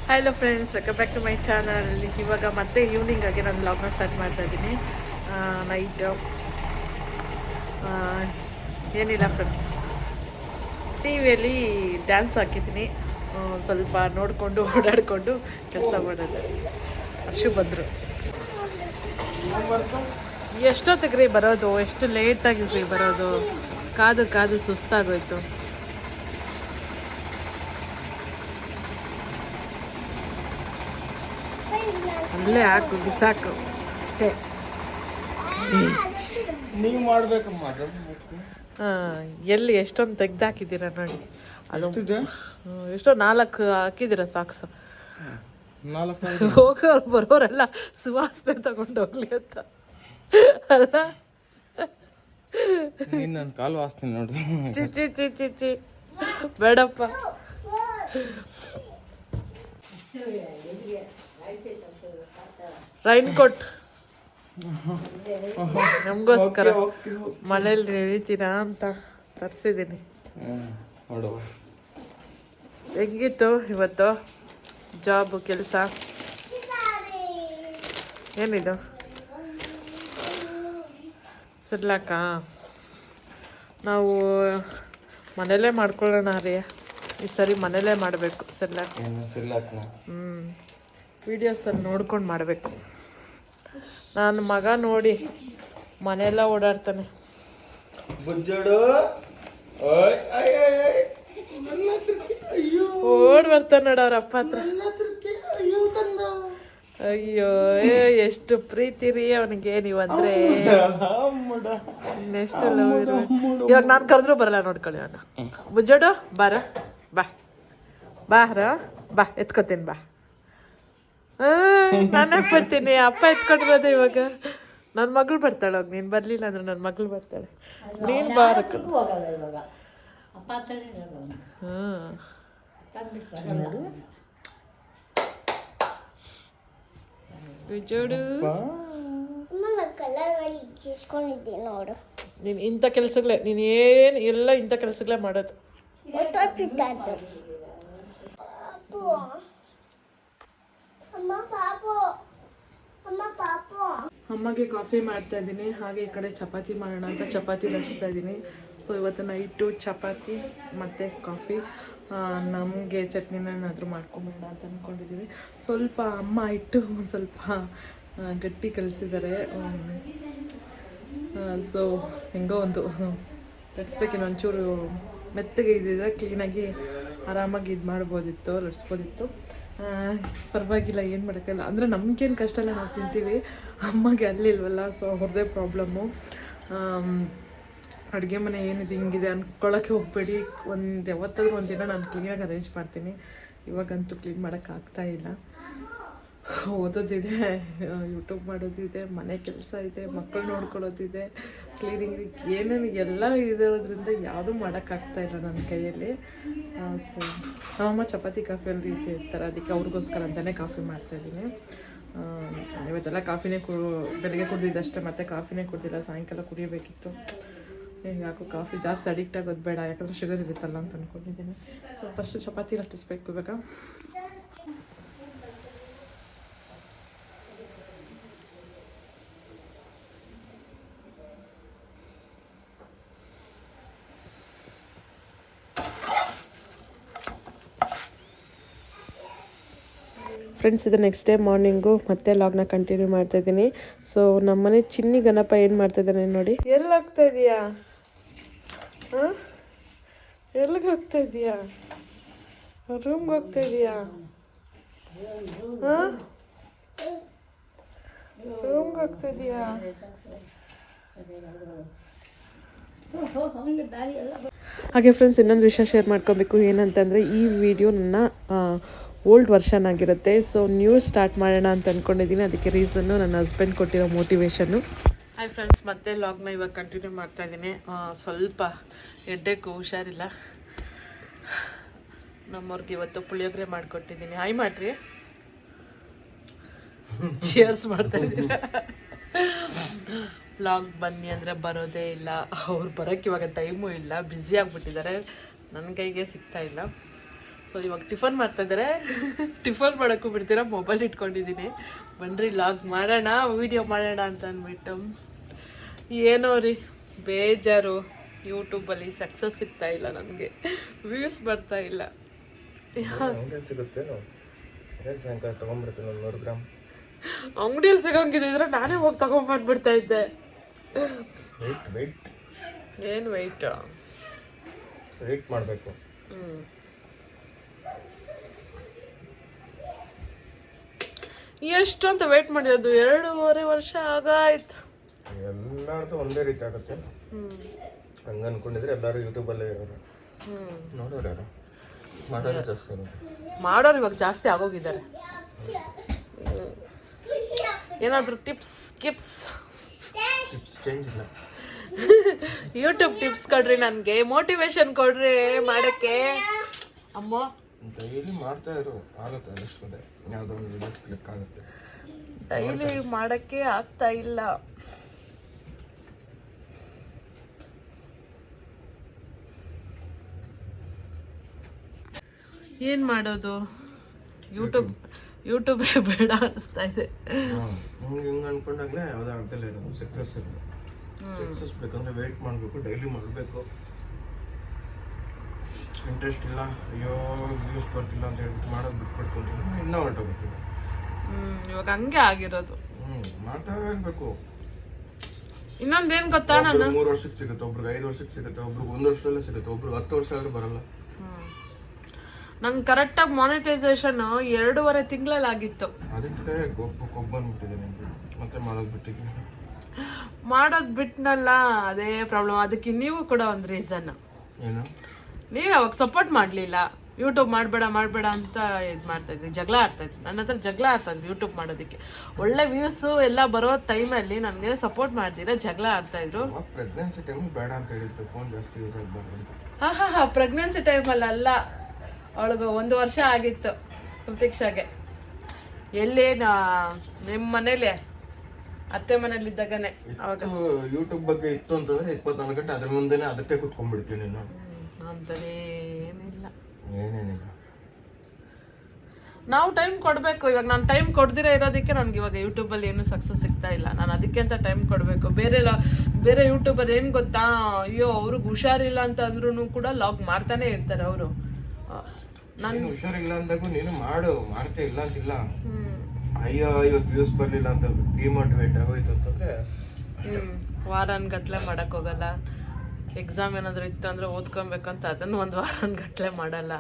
Hello friends, welcome back to my channel. ಇವಾಗ ಮತ್ತೆ evening ಆಗಿ ನಾನು ವ್ಲಾಗ್ನ ಸ್ಟಾರ್ಟ್ ಮಾಡ್ತಾ ಇದ್ದೀನಿ. ನೈಟ್ ಏನಿಲ್ಲ ಫ್ರೆಂಡ್ಸ್, ಟಿ ವಿಯಲ್ಲಿ ಡ್ಯಾನ್ಸ್ ಹಾಕಿದ್ದೀನಿ. ಸ್ವಲ್ಪ ನೋಡಿಕೊಂಡು ಓಡಾಡಿಕೊಂಡು ಕೆಲಸ ಮಾಡೋದು. ಅಷ್ಟು ಬಂದರು. ಎಷ್ಟೊತ್ತಿಗ್ರಿ ಬರೋದು? ಎಷ್ಟು ಲೇಟಾಗಿದ್ರಿ ಬರೋದು? ಕಾದು ಕಾದು ಸುಸ್ತಾಗೋಯ್ತು. ಅಲ್ಲೇ ಹಾಕು, ಬಿಸಾಕು ಅಷ್ಟೇ. ನೀವು ಮಾಡ್ಬೇಕಮ್ಮ. ಎಲ್ಲಿ ಎಷ್ಟೊಂದು ತೆಗ್ದಾಕಿದ್ದೀರ ನೋಡಿ. ಅದು ಎಷ್ಟೋ 4 ಹಾಕಿದ್ದೀರ ಸಾಕ್ಸ್. ಹೋಗೋರು ಬರೋರೆಲ್ಲ ಸುವಾಸನೆ ತಗೊಂಡು ಹೋಗ್ಲಿ ಅಂತ ಅಲ್ಲ. ನನ್ನ ಕಾಲು ವಾಸನೆ ನೋಡಿ. ಚಿಚ್ಚಿ ಚಿಚ್ಚಿ ಚಿ ಬೇಡಪ್ಪ. ರೈನ್ ಕೋಟ್ ನಮಗೋಸ್ಕರ ಮನೇಲಿ ಇಳಿತೀರಾ ಅಂತ ತರಿಸಿದ್ದೀನಿ. ಹೆಂಗಿತ್ತು ಇವತ್ತು ಜಾಬ್ ಕೆಲಸ? ಏನಿದು ಸಿರ್ಲಾಕ? ನಾವು ಮನೇಲೇ ಮಾಡ್ಕೊಳ್ಳೋಣ ರೀ. ಈ ಸರಿ ಮನೇಲೇ ಮಾಡಬೇಕು ಸಿರ್ಲಾಕ. ವಿಡಿಯೋಸಲ್ಲಿ ನೋಡ್ಕೊಂಡು ಮಾಡಬೇಕು. ನನ್ನ ಮಗ ನೋಡಿ ಮನೆಯೆಲ್ಲ ಓಡಾಡ್ತಾನೆ. ಓಡ್ ಬರ್ತಾನೆ ನೋಡ ಅವ್ರ ಅಪ್ಪ ಹತ್ರ. ಅಯ್ಯೋ, ಎಷ್ಟು ಪ್ರೀತಿ ರೀ ಅವನಿಗೆ ನೀವಂದ್ರೆ. ಇನ್ನೆಷ್ಟು ಲವ್ ಇರೋ. ಇವಾಗ ನಾನು ಕರೆದ್ರೂ ಬರಲ್ಲ, ನೋಡ್ಕೊಳ್ಳಿ ಅವನು. ಬುಜ್ಜೋಡು ಬಾರ, ಬಾ ಬಾರ, ಬಾ ಎತ್ಕೋತೀನಿ, ಬಾ. ನಾನೇ ಬರ್ತೀನಿ, ಅಪ್ಪ ಎತ್ಕೊಂಡಿರೋದೆ. ಇವಾಗ ನನ್ನ ಮಗಳು ಬರ್ತಾಳೆ. ಹೋಗಿ ನೀನು ಬರಲಿಲ್ಲ ಅಂದ್ರೆ ನನ್ನ ಮಗಳು ಬರ್ತಾಳೆ. ನೀನು ಬಾರಕ್ಕ. ಜೋಡು ನೀನು ಇಂಥ ಕೆಲಸಗಳೇ, ನೀನು ಏನು ಎಲ್ಲ ಇಂಥ ಕೆಲಸಗಳೇ ಮಾಡೋದು. ಅಮ್ಮಗೆ ಕಾಫಿ ಮಾಡ್ತಾ ಇದ್ದೀನಿ. ಹಾಗೆ ಈ ಕಡೆ ಚಪಾತಿ ಮಾಡೋಣ ಅಂತ ಚಪಾತಿ ಲಟ್ಟಿಸ್ತಾ ಇದ್ದೀನಿ. ಸೊ ಇವತ್ತು ನೈಟು ಚಪಾತಿ ಮತ್ತು ಕಾಫಿ. ನಮಗೆ ಚಟ್ನಿನ ಏನಾದರೂ ಮಾಡ್ಕೊಂಬೇಡ ಅಂತ ಅಂದ್ಕೊಂಡಿದ್ದೀವಿ. ಸ್ವಲ್ಪ ಅಮ್ಮ ಇಟ್ಟು ಒಂದು ಸ್ವಲ್ಪ ಗಟ್ಟಿ ಕಲಿಸಿದ್ದಾರೆ. ಸೊ ಹೆಂಗೋ ಒಂದು ಲಟ್ಸ್ಬೇಕಿನ್ನು. ಒಂಚೂರು ಮೆತ್ತಗೆ ಇದ್ದಿದ್ರೆ ಕ್ಲೀನಾಗಿ ಆರಾಮಾಗಿ ಇದು ಮಾಡ್ಬೋದಿತ್ತು, ಲಟ್ಸ್ಬೋದಿತ್ತು. ಪರವಾಗಿಲ್ಲ, ಏನು ಮಾಡೋಕ್ಕಿಲ್ಲ. ಅಂದರೆ ನಮಗೇನು ಕಷ್ಟ ಇಲ್ಲ, ನಾವು ತಿಂತೀವಿ. ಅಮ್ಮಗೆ ಅಲ್ಲಿಲ್ವಲ್ಲ, ಸೊ ಅವ್ರದ್ದೇ ಪ್ರಾಬ್ಲಮ್ಮು. ಅಡುಗೆ ಮನೆ ಏನಿದೆ ಹಿಂಗಿದೆ ಅಂದ್ಕೊಳ್ಳೋಕ್ಕೆ ಹೋಗಬೇಡಿ. ಯಾವತ್ತಾದ್ರೂ ಒಂದಿನ ನಾನು ಕ್ಲೀನಾಗಿ ಅರೇಂಜ್ ಮಾಡ್ತೀನಿ. ಇವಾಗಂತೂ ಕ್ಲೀನ್ ಮಾಡೋಕ್ಕಾಗ್ತಾಯಿಲ್ಲ. ಓದೋದಿದೆ, ಯೂಟ್ಯೂಬ್ ಮಾಡೋದಿದೆ, ಮನೆ ಕೆಲಸ ಇದೆ, ಮಕ್ಕಳು ನೋಡ್ಕೊಳ್ಳೋದಿದೆ, ಕ್ಲೀನಿಂಗ್ ಏನೇನು ಎಲ್ಲ ಇರೋದ್ರಿಂದ ಯಾವುದೂ ಮಾಡೋಕ್ಕಾಗ್ತಾಯಿಲ್ಲ ನನ್ನ ಕೈಯಲ್ಲಿ. ಸೊ ನಮ್ಮಮ್ಮ ಚಪಾತಿ ಕಾಫಿಯಲ್ಲಿ ರೀತಿ ಇರ್ತಾರೆ, ಅದಕ್ಕೆ ಅವ್ರಿಗೋಸ್ಕರ ಅಂತಲೇ ಕಾಫಿ ಮಾಡ್ತಾಯಿದ್ದೀನಿ. ಇವತ್ತೆಲ್ಲ ಕಾಫಿನೇ ಬೆಳಗ್ಗೆ ಕುಡಿದಿದ್ದಷ್ಟೇ, ಮತ್ತೆ ಕಾಫಿನೇ ಕುಡಿದಿಲ್ಲ. ಸಾಯಂಕಾಲ ಕುಡಿಯಬೇಕಿತ್ತು. ಯಾಕೋ ಕಾಫಿ ಜಾಸ್ತಿ ಅಡಿಕ್ಟ್ ಆಗೋದು ಬೇಡ, ಯಾಕಂದರೆ ಶುಗರ್ ಇರುತ್ತಲ್ಲ ಅಂತ ಅಂದ್ಕೊಂಡಿದ್ದೀನಿ. ಸೊ ಫಸ್ಟು ಚಪಾತಿ ಲಟ್ಟಿಸ್ಬೇಕು ಇವಾಗ. ಫ್ರೆಂಡ್ಸ್, ಇದು ನೆಕ್ಸ್ಟ್ ಡೇ ಮಾರ್ನಿಂಗು ಮತ್ತೆ ಲಾಗ್ನ ಕಂಟಿನ್ಯೂ ಮಾಡ್ತಾಯಿದ್ದೀನಿ. ಸೊ ನಮ್ಮನೆ ಚಿನ್ನಿ ಗಣಪ ಏನು ಮಾಡ್ತಾಯಿದ್ದಾನೆ ನೋಡಿ. ಎಲ್ಲಿ ಹೋಗ್ತಾ ಇದೀಯಾ? ಎಲ್ಲಿಗೆ ಹೋಗ್ತಾ ಇದೀಯಾ? ರೂಮ್ಗೆ ಹೋಗ್ತಾ ಇದೀಯಾ? ರೂಮ್ಗೆ ಹೋಗ್ತಾ ಇದೀಯಾ? ಹಾಗೆ ಫ್ರೆಂಡ್ಸ್, ಇನ್ನೊಂದು ವಿಷಯ ಶೇರ್ ಮಾಡ್ಕೊಬೇಕು. ಏನಂತಂದರೆ ಈ ವಿಡಿಯೋ ನನ್ನ ಓಲ್ಡ್ ವರ್ಷನ್ ಆಗಿರುತ್ತೆ. ಸೊ ನ್ಯೂ ಸ್ಟಾರ್ಟ್ ಮಾಡೋಣ ಅಂತ ಅಂದ್ಕೊಂಡಿದ್ದೀನಿ. ಅದಕ್ಕೆ ರೀಸನ್ನು ನನ್ನ ಹಸ್ಬೆಂಡ್ ಕೊಟ್ಟಿರೋ ಮೋಟಿವೇಶನ್ನು. ಹಾಯ್ ಫ್ರೆಂಡ್ಸ್, ಮತ್ತೆ ಲಾಗ್ನ ಇವಾಗ ಕಂಟಿನ್ಯೂ ಮಾಡ್ತಾಯಿದ್ದೀನಿ. ಸ್ವಲ್ಪ ಹೆಡ್ಡೇಕು ಹುಷಾರಿಲ್ಲ. ನಮ್ಮವ್ರಿಗೆ ಇವತ್ತು ಪುಳಿಯೋಗರೆ ಮಾಡಿಕೊಟ್ಟಿದ್ದೀನಿ. ಹಾಯ್ ಮಾಡಿರಿ, ಚಿಯರ್ಸ್ ಮಾಡ್ತಾಯಿದ್ದೀನಿ. ವ್ಲಾಗ್ ಬನ್ನಿ ಅಂದರೆ ಬರೋದೇ ಇಲ್ಲ. ಅವ್ರು ಬರೋಕ್ಕೆ ಇವಾಗ ಟೈಮು ಇಲ್ಲ, ಬ್ಯುಸಿ ಆಗಿಬಿಟ್ಟಿದ್ದಾರೆ, ನನ್ನ ಕೈಗೆ ಸಿಗ್ತಾ ಇಲ್ಲ. ಸೊ ಇವಾಗ ಟಿಫನ್ ಮಾಡ್ತಾ ಇದ್ದಾರೆ. ಟಿಫನ್ ಮಾಡೋಕ್ಕೂ ಬಿಡ್ತೀರಾ, ಮೊಬೈಲ್ ಇಟ್ಕೊಂಡಿದ್ದೀನಿ. ಬನ್ನಿರಿ ಲಾಗ್ ಮಾಡೋಣ, ವಿಡಿಯೋ ಮಾಡೋಣ ಅಂತ ಅಂದ್ಬಿಟ್ಟು. ಏನೋ ರೀ ಬೇಜಾರು, ಯೂಟ್ಯೂಬಲ್ಲಿ ಸಕ್ಸಸ್ ಸಿಗ್ತಾ ಇಲ್ಲ ನನಗೆ, ವ್ಯೂಸ್ ಬರ್ತಾ ಇಲ್ಲ. ಸಿಗುತ್ತೆ ಸಾಯಂಕಾಲ ತೊಗೊಂಡ್ಬಿಡ್ತೀನಿ 100 ಗ್ರಾಮ್. ಅಂಗಡಿಯಲ್ಲಿ ಸಿಗೋಂಗಿದ್ರೆ ನಾನೇ ಹೋಗಿ ತಗೊಂಡ್ಬಂದ್ಬಿಡ್ತಾ ಇದ್ದೆ. ಏನು ವೆಯ್ಟ್ ಮಾಡಬೇಕು. ಎಷ್ಟು ಅಂತ ವೆಯ್ಟ್ ಮಾಡಿರೋದು? 2.5 ವರ್ಷ ಆಗಾಯ್ತು. ಎಲ್ಲಾರ್ದು ಒಂದೇ ರೀತಿ ಆಗುತ್ತೆ. ಹಂಗ ಅನ್ಕೊಂಡಿದ್ರೆ ಎಲ್ಲರೂ ಯೂಟ್ಯೂಬಲ್ಲೇ ಇರೋರು. ನೋಡೋರು ಯಾರು ಮಾಡೋರು ಜಾಸ್ತಿ ಮಾಡೋರು ಇವಾಗ ಜಾಸ್ತಿ ಆಗೋಗಿದ್ದಾರೆ. ಏನಾದರೂ ಟಿಪ್ಸ್ ಚೇಂಜ್ ಇಲ್ಲ. ಯೂಟ್ಯೂಬ್ ಟಿಪ್ಸ್ ಕೊಡ್ರಿ, ನನಗೆ ಮೋಟಿವೇಶನ್ ಕೊಡ್ರಿ ಮಾಡೋಕ್ಕೆ. ಅಮ್ಮ ಡೈಲಿ ಮಾಡ್ತಾ ಇರು, ಆಗುತ್ತೆ ಅನಿಸ್ತದೆ. ಯಾವುದೋ ಒಂದು ವಿಡಿಯೋ ಕ್ಲಿಕ್ ಆಗುತ್ತೆ. ಡೈಲಿ ಮಾಡೋಕ್ಕೆ ಆಗ್ತಾ ಇಲ್ಲ. ಏನು ಮಾಡೋದು? ಯೂಟ್ಯೂಬೇ ಬೇಡ ಅನಿಸ್ತಾ ಇದೆ. ಹಿಂಗೆ ಅನ್ಕೊಂಡಾಗಲೇ ಯಾವುದೋ ಆಗ್ದಲೇ ಇರೋದು ಸಕ್ಸಸ್ ಇರೋದು. ಸಕ್ಸಸ್ ಬೇಕಂದ್ರೆ ವೆಯ್ಟ್ ಮಾಡಬೇಕು, ಡೈಲಿ ಮಾಡಬೇಕು. ಇಂಟ್ರೆಸ್ಟ್ ಇಲ್ಲ, ಅಯ್ಯೋ ವ್ಯೂಸ್ ಬರ್ತಿಲ್ಲ ಅಂತ ಹೇಳ್ಬಿಟ್ಟು ಮಾಡೋದು ಬಿಟ್ಬಿಡ್ಕೊಂಡ್ರೆ ಇನ್ನೂ ಹೊರಟೋಗ್ಬಿಟ್ಟಿದೆ. ಇವಾಗ ಹಂಗೆ ಆಗಿರೋದು. ಮಾಡ್ತಾ ಇರಬೇಕು. ಇನ್ನೊಂದೇನು ಗೊತ್ತಾ, ನಾನು 3 ವರ್ಷಕ್ಕೆ ಸಿಗುತ್ತೆ, ಒಬ್ರಿಗೆ 5 ವರ್ಷಕ್ಕೆ ಸಿಗುತ್ತೆ, ಒಬ್ರಿಗೆ 1 ವರ್ಷದಲ್ಲೇ ಸಿಗುತ್ತೆ, ಒಬ್ರಿಗೆ 10 ವರ್ಷ ಆದ್ರೂ ಬರಲ್ಲ. ನಂಗೆ ಕರೆಕ್ಟಾಗಿ ಮಾನಿಟೈಸೇಷನ್ 2.5 ತಿಂಗಳಲ್ಲಿ ಆಗಿತ್ತು. ಅದಕ್ಕೆ ಕೊಬ್ಬು ಬಂದ್ಬಿಟ್ಟಿದೆ. ಮತ್ತೆ ಮಾಡೋದು ಬಿಟ್ಟಿದ್ದೀನಿ. ಮಾಡೋದು ಬಿಟ್ನಲ್ಲ, ಅದೇ ಪ್ರಾಬ್ಲಮ್. ಅದಕ್ಕೆ ನೀವು ಕೂಡ ಒಂದು ರೀಸನ್. ಏನು? ನೀವು ಅವಾಗ ಸಪೋರ್ಟ್ ಮಾಡಲಿಲ್ಲ. ಯೂಟ್ಯೂಬ್ ಮಾಡಬೇಡ ಅಂತ ಇದು ಮಾಡ್ತಾಯಿದ್ರಿ, ಜಗಳ ಆಡ್ತಾಯಿದ್ರಿ. ನನ್ನ ಹತ್ರ ಜಗಳ ಆಡ್ತಾಯಿದ್ರಿ ಯೂಟ್ಯೂಬ್ ಮಾಡೋದಕ್ಕೆ. ಒಳ್ಳೆ ವ್ಯೂಸು ಎಲ್ಲ ಬರೋ ಟೈಮಲ್ಲಿ ನನಗೆ ಸಪೋರ್ಟ್ ಮಾಡ್ತೀರಾ, ಜಗಳ ಆಡ್ತಾಯಿದ್ರು. ಪ್ರೆಗ್ನೆನ್ಸಿ ಟೈಮಲ್ಲಿ ಬೇಡ ಅಂತ ಹೇಳಿದ್ದು, ಫೋನ್ ಜಾಸ್ತಿ ಯೂಸ್ ಆಗಬಾರ್ದು ಅಂತ. ಹಾಂ ಪ್ರೆಗ್ನೆನ್ಸಿ ಟೈಮಲ್ಲಿ ಅಲ್ಲ, ಅವಳಿಗೆ 1 ವರ್ಷ ಆಗಿತ್ತು ಪ್ರತೀಕ್ಷಾಗೆ. ಎಲ್ಲಿ ನಿಮ್ಮ ಮನೇಲಿ ಅತ್ತೆ ಮನೇಲಿದ್ದಾಗನೇ ಅವಾಗ ಯೂಟ್ಯೂಬ್ ಬಗ್ಗೆ ಇತ್ತು ಅಂತಂದ್ರೆ 24 ಗಂಟೆ ಅದ್ರ ಮುಂದೆನೇ ಅದಕ್ಕೆ ಕುತ್ಕೊಂಡ್ಬಿಡ್ತೀನಿ ನಾನು. ಅಂತಲೇ ಏನೇನಿಲ್ಲ, ನಾವು ಟೈಮ್ ಕೊಡಬೇಕು. ಇವಾಗ ನಾನು ಟೈಮ್ ಕೊಡ್ದಿರ ಇರೋದಕ್ಕೆ ನನಗೆ ಇವಾಗ ಯೂಟ್ಯೂಬಲ್ಲಿ ಏನು ಸಕ್ಸಸ್ ಸಿಗ್ತಾ ಇಲ್ಲ. ನಾನು ಅದಕ್ಕೆ ಅಂತ ಟೈಮ್ ಕೊಡಬೇಕು. ಬೇರೆ ಯೂಟ್ಯೂಬರ್ ಏನು ಗೊತ್ತಾ, ಅಯ್ಯೋ ಅವ್ರಿಗೆ ಹುಷಾರಿಲ್ಲ ಅಂತ ಅಂದ್ರೂ ಕೂಡ ಲಾಗ್ ಮಾಡ್ತಾನೆ ಇರ್ತಾರೆ ಅವರು. ನಾನು ಹುಷಾರಿಲ್ಲ ಅಂದಾಗೂ ನೀನು ಮಾಡ್ತೇ ಇಲ್ಲ ಅಂತಿಲ್ಲ. ಅಯ್ಯೋ ಇವತ್ತು ವ್ಯೂಸ್ ಬರಲಿಲ್ಲ ಅಂತ ಡಿಮೋಟಿವೇಟ್ ಆಗೋಯ್ತು ಅಂತಂದ್ರೆ ವಾರನ್ಗಟ್ಲೆ ಮಾಡಕ್ ಹೋಗಲ್ಲ. ಎಕ್ಸಾಮ್ ಏನಾದರೂ ಇತ್ತು ಅಂದ್ರೆ ಓದ್ಕೊಬೇಕಂತ ಅದನ್ನು 1 ವಾರನ್ಗಟ್ಲೆ ಮಾಡಲ್ಲ.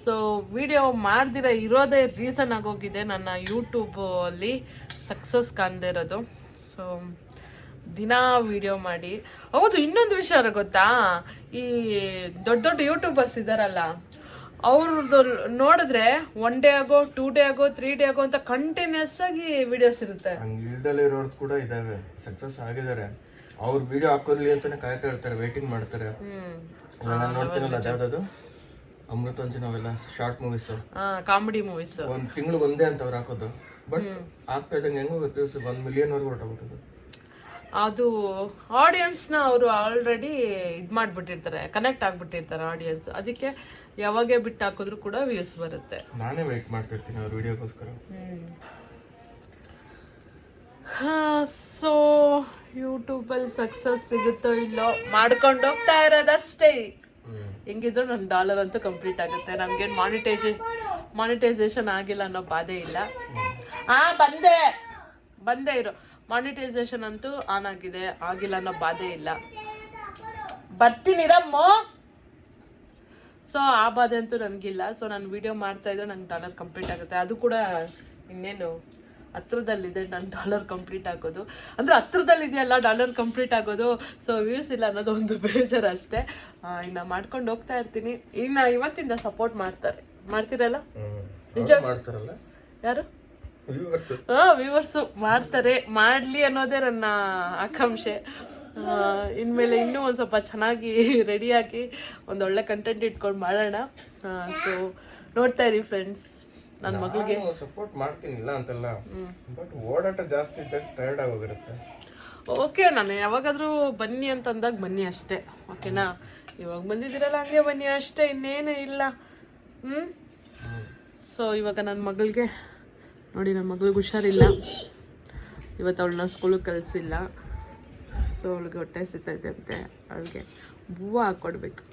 ಸೊ ವಿಡಿಯೋ ಮಾಡ್ದಿರ ಇರೋದೇ ರೀಸನ್ ಆಗೋಗಿದೆ ನನ್ನ ಯೂಟ್ಯೂಬಲ್ಲಿ ಸಕ್ಸಸ್ ಕಾಣದೇ ಇರೋದು. ಸೊ ದಿನ ವಿಡಿಯೋ ಮಾಡಿ. ಹೌದು, ಇನ್ನೊಂದು ವಿಚಾರ ಗೊತ್ತಾ, ಈ ದೊಡ್ಡ ಯೂಟ್ಯೂಬರ್ಸ್ ಇದ್ದಾರಲ್ಲ, ಅವ್ರದ್ದು ನೋಡಿದ್ರೆ 1 ಡೇ ಆಗೋ 2 ಡೇ ಆಗೋ 3 ಡೇ ಆಗೋ ಅಂತ ಕಂಟಿನ್ಯೂಸ್ ಆಗಿ ವಿಡಿಯೋಸ್ ಇರುತ್ತೆ. ಇಲ್ದಲ್ಲೇ ಇರೋರು ಕೂಡ ಇದಾವೆ, ಸಕ್ಸಸ್ ಆಗಿದ್ದಾರೆ. ಅವ್ರು ವಿಡಿಯೋ ಹಾಕೋದ್ಲಿ ಅಂತಾನೆ ಕಾಯ್ತಾ ಇರ್ತಾರೆ, ವೇಟಿಂಗ್ ಮಾಡ್ತಾರೆ. ನಾನು ನೋಡ್ತೀನಲ್ಲ, ಯಾವ್ದು ಅಮೃತಾಂಜನ್ ಅವೆಲ್ಲ ಶಾರ್ಟ್ ಮೂವೀಸ್, ಕಾಮಿಡಿ ಮೂವೀಸ್, 1 ತಿಂಗಳು ಒಂದೇ ಅಂತ ಅವ್ರು ಹಾಕೋದು. ಬಟ್ ಆಗ್ತಾ ಇದ್ದಂಗೆ ಹೆಂಗೋಗುತ್ತೆ, 1 ಮಿಲಿಯನ್ ವರ್ಗು ಹೊರಟೋಗುತ್ತದೆ. ಅದು ಆಡಿಯನ್ಸ್ನ ಅವರು ಆಲ್ರೆಡಿ ಇದು ಮಾಡಿಬಿಟ್ಟಿರ್ತಾರೆ, ಕನೆಕ್ಟ್ ಆಗಿಬಿಟ್ಟಿರ್ತಾರೆ ಆಡಿಯನ್ಸ್. ಅದಕ್ಕೆ ಯಾವಾಗೇ ಬಿಟ್ಟು ಹಾಕಿದ್ರು ಕೂಡ ವ್ಯೂಸ್ ಬರುತ್ತೆ. ನಾನೇ ವೆಯ್ಟ್ ಮಾಡ್ತಿರ್ತೀನಿ ಅವ್ರ ವಿಡಿಯೋಗೋಸ್ಕರ. ಸೊ ಯೂಟ್ಯೂಬಲ್ಲಿ ಸಕ್ಸಸ್ ಸಿಗುತ್ತೋ ಇಲ್ಲೋ, ಮಾಡ್ಕೊಂಡು ಹೋಗ್ತಾ ಇರೋದಷ್ಟೇ. ಹೆಂಗಿದ್ರು ನನ್ನ $1 ಅಂತೂ ಕಂಪ್ಲೀಟ್ ಆಗುತ್ತೆ. ನಮಗೇನು ಮಾನಿಟೈಸೇಷನ್ ಆಗಿಲ್ಲ ಅನ್ನೋ ಬಾಧೆ ಇಲ್ಲ. ಬಂದೇ ಇರೋ ಮಾನಿಟೈಸೇಷನ್ ಅಂತೂ ಆನ್ ಆಗಿದೆ, ಆಗಿಲ್ಲ ಅನ್ನೋ ಬಾಧೆ ಇಲ್ಲ. ಬರ್ತೀನಿರಮ್ಮ. ಸೊ ಆ ಬಾಧೆ ಅಂತೂ ನನಗಿಲ್ಲ. ಸೊ ನಾನು ವಿಡಿಯೋ ಮಾಡ್ತಾ ಇದ್ರೆ ನಂಗೆ $1 ಕಂಪ್ಲೀಟ್ ಆಗುತ್ತೆ. ಅದು ಕೂಡ ಇನ್ನೇನು ಹತ್ರದಲ್ಲಿದೆ ನನ್ನ $1 ಕಂಪ್ಲೀಟ್ ಆಗೋದು. ಅಂದರೆ ಹತ್ರದಲ್ಲಿದೆಯಲ್ಲ $1 ಕಂಪ್ಲೀಟ್ ಆಗೋದು. ಸೊ ವ್ಯೂಸ್ ಇಲ್ಲ ಅನ್ನೋದು ಒಂದು ಬೇಜಾರು ಅಷ್ಟೇ. ಇನ್ನು ಮಾಡ್ಕೊಂಡು ಹೋಗ್ತಾ ಇರ್ತೀನಿ. ಇನ್ನು ಇವತ್ತಿಂದ ಸಪೋರ್ಟ್ ಮಾಡ್ತೀರಲ್ಲ? ನಿಜ ಮಾಡ್ತಾರಲ್ಲ ಯಾರು? ವ್ಯೂವರ್ಸು ಮಾಡ್ತಾರೆ, ಮಾಡಲಿ ಅನ್ನೋದೇ ನನ್ನ ಆಕಾಂಕ್ಷೆ. ಇನ್ಮೇಲೆ ಇನ್ನೂ ಒಂದು ಸ್ವಲ್ಪ ಚೆನ್ನಾಗಿ ರೆಡಿಯಾಗಿ ಒಂದೊಳ್ಳೆ ಕಂಟೆಂಟ್ ಇಟ್ಕೊಂಡು ಮಾಡೋಣ. ಸೊ ನೋಡ್ತಾ ಇರಿ ಫ್ರೆಂಡ್ಸ್, ನನ್ನ ಮಗಳಿಗೆ ಸಪೋರ್ಟ್ ಮಾಡ್ತೀನಿ, ಇಲ್ಲ ಅಂತಲ್ಲ. ಬಟ್ ಓಡಾಟ ಜಾಸ್ತಿ ಇದ್ದಾಗ ಟಯರ್ಡ್ ಆಗೋಗಿರುತ್ತೆ. ಓಕೆ, ನಾನು ಯಾವಾಗಾದರೂ ಬನ್ನಿ ಅಂತ ಅಂದಾಗ ಬನ್ನಿ ಅಷ್ಟೇ, ಓಕೆನಾ? ಇವಾಗ ಬಂದಿದ್ದೀರಲ್ಲ ಹಂಗೆ ಬನ್ನಿ ಅಷ್ಟೇ, ಇನ್ನೇನು ಇಲ್ಲ. ಸೊ ಇವಾಗ ನನ್ನ ಮಗಳಿಗೆ ನೋಡಿ, ನನ್ನ ಮಗಳಿಗೆ ಹುಷಾರಿಲ್ಲ, ಇವತ್ತು ಅವಳನ್ನ ಸ್ಕೂಲಿಗೆ ಕಳಿಸಿಲ್ಲ. ಸೊ ಅವಳಿಗೆ ಹೊಟ್ಟೆ ಸಿಗ್ತೈತೆ ಅಂತೆ, ಅವಳಿಗೆ ಬೂವು ಹಾಕ್ಕೊಡ್ಬೇಕು.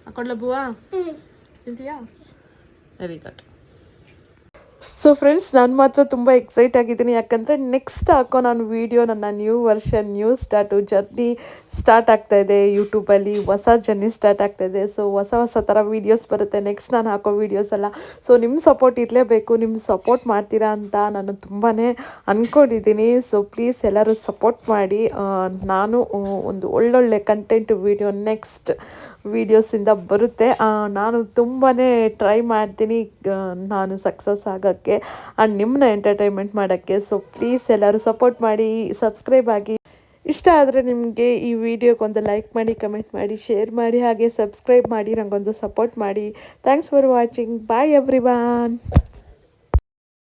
ಹಾಕ್ಕೊಡ್ಲ ಬೂವಾ? ತಿಂತೀಯಾ? Very good. ಸೊ ಫ್ರೆಂಡ್ಸ್, ನಾನು ಮಾತ್ರ ತುಂಬ ಎಕ್ಸೈಟ್ ಆಗಿದ್ದೀನಿ, ಯಾಕಂದರೆ ನೆಕ್ಸ್ಟ್ ಹಾಕೋ ನಾನು ವೀಡಿಯೋ ನನ್ನ new version, new journey start ಆಗ್ತಾಯಿದೆ ಯೂಟ್ಯೂಬಲ್ಲಿ, ಹೊಸ ಜರ್ನಿ ಸ್ಟಾರ್ಟ್ ಆಗ್ತಾಯಿದೆ. ಸೊ ಹೊಸ ಥರ ವೀಡಿಯೋಸ್ ಬರುತ್ತೆ ನೆಕ್ಸ್ಟ್ ನಾನು ಹಾಕೋ ವೀಡಿಯೋಸ್ ಎಲ್ಲ. ಸೊ ನಿಮ್ಮ ಸಪೋರ್ಟ್ ಇರಲೇಬೇಕು, ನಿಮ್ಮ ಸಪೋರ್ಟ್ ಮಾಡ್ತೀರಾ ಅಂತ ನಾನು ತುಂಬಾ ಅಂದ್ಕೊಂಡಿದ್ದೀನಿ. ಸೊ ಪ್ಲೀಸ್ ಎಲ್ಲರೂ ಸಪೋರ್ಟ್ ಮಾಡಿ. ನಾನು ಒಂದು ಒಳ್ಳೊಳ್ಳೆ ಕಂಟೆಂಟ್ ವೀಡಿಯೋ ನೆಕ್ಸ್ಟ್ ವೀಡಿಯೋಸಿಂದ ಬರುತ್ತೆ. ನಾನು ತುಂಬಾ ಟ್ರೈ ಮಾಡ್ತೀನಿ ನಾನು ಸಕ್ಸಸ್ ಆಗೋಕ್ಕೆ ಆ್ಯಂಡ್ ನಿಮ್ಮನ್ನ ಎಂಟರ್ಟೈನ್ಮೆಂಟ್ ಮಾಡೋಕ್ಕೆ. ಸೊ ಪ್ಲೀಸ್ ಎಲ್ಲರೂ ಸಪೋರ್ಟ್ ಮಾಡಿ, ಸಬ್ಸ್ಕ್ರೈಬ್ ಆಗಿ. ಇಷ್ಟ ಆದರೆ ನಿಮಗೆ ಈ ವಿಡಿಯೋಗೊಂದು ಲೈಕ್ ಮಾಡಿ, ಕಮೆಂಟ್ ಮಾಡಿ, ಶೇರ್ ಮಾಡಿ, ಹಾಗೆ ಸಬ್ಸ್ಕ್ರೈಬ್ ಮಾಡಿ, ನನಗೊಂದು ಸಪೋರ್ಟ್ ಮಾಡಿ. Thanks for watching. Bye everyone.